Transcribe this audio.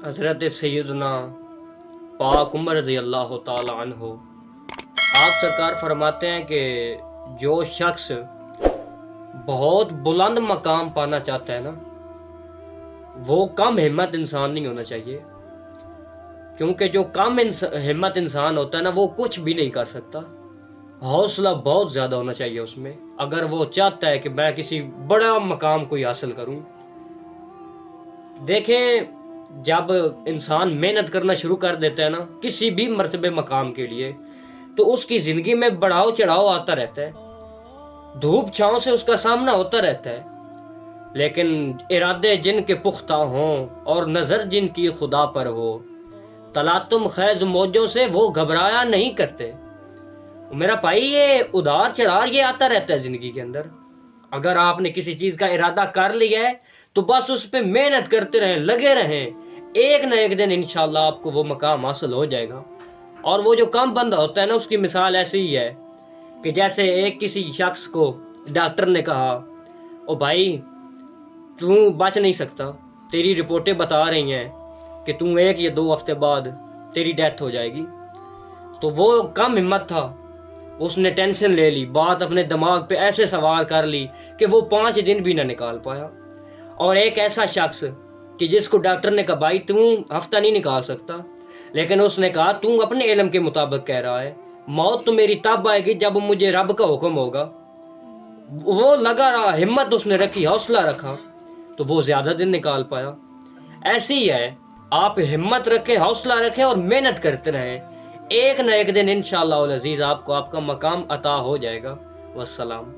حضرت سیدنا پاک عمر رضی اللہ تعالی عنہ آپ سرکار فرماتے ہیں کہ جو شخص بہت بلند مقام پانا چاہتا ہے نا، وہ کم ہمت انسان نہیں ہونا چاہیے، کیونکہ جو کم ہمت انسان ہوتا ہے نا، وہ کچھ بھی نہیں کر سکتا۔ حوصلہ بہت زیادہ ہونا چاہیے اس میں، اگر وہ چاہتا ہے کہ میں کسی بڑا مقام کوئی حاصل کروں۔ دیکھیں، جب انسان محنت کرنا شروع کر دیتا ہے نا کسی بھی مرتبے مقام کے لیے، تو اس کی زندگی میں بڑھاؤ چڑھاؤ آتا رہتا ہے، دھوپ چھاؤں سے اس کا سامنا ہوتا رہتا ہے، لیکن ارادے جن کے پختہ ہوں اور نظر جن کی خدا پر ہو، تلاطم خیز موجوں سے وہ گھبرایا نہیں کرتے۔ میرا بھائی، یہ ادار چڑھاؤ یہ آتا رہتا ہے زندگی کے اندر۔ اگر آپ نے کسی چیز کا ارادہ کر لیا ہے تو بس اس پہ محنت کرتے رہیں، لگے رہیں، ایک نہ ایک دن انشاءاللہ آپ کو وہ مقام حاصل ہو جائے گا۔ اور وہ جو کم بندہ ہوتا ہے نا، اس کی مثال ایسی ہی ہے کہ جیسے ایک کسی شخص کو ڈاکٹر نے کہا، او بھائی تو بچ نہیں سکتا، تیری رپورٹیں بتا رہی ہیں کہ تو 1 یا 2 ہفتے بعد تیری ڈیتھ ہو جائے گی۔ تو وہ کم ہمت تھا، اس نے ٹینشن لے لی، بات اپنے دماغ پہ ایسے سوار کر لی کہ وہ 5 دن بھی نہ نکال پایا۔ اور ایک ایسا شخص کہ جس کو ڈاکٹر نے کہا بھائی تم ہفتہ نہیں نکال سکتا، لیکن اس نے کہا تم اپنے علم کے مطابق کہہ رہا ہے، موت تو میری تب آئے گی جب مجھے رب کا حکم ہوگا۔ وہ لگا رہا، ہمت اس نے رکھی، حوصلہ رکھا، تو وہ زیادہ دن نکال پایا۔ ایسے ہی ہے، آپ ہمت رکھیں، حوصلہ رکھیں اور محنت کرتے رہیں، ایک نہ ایک دن انشاءاللہ العزیز آپ کو آپ کا مقام عطا ہو جائے گا۔ والسلام۔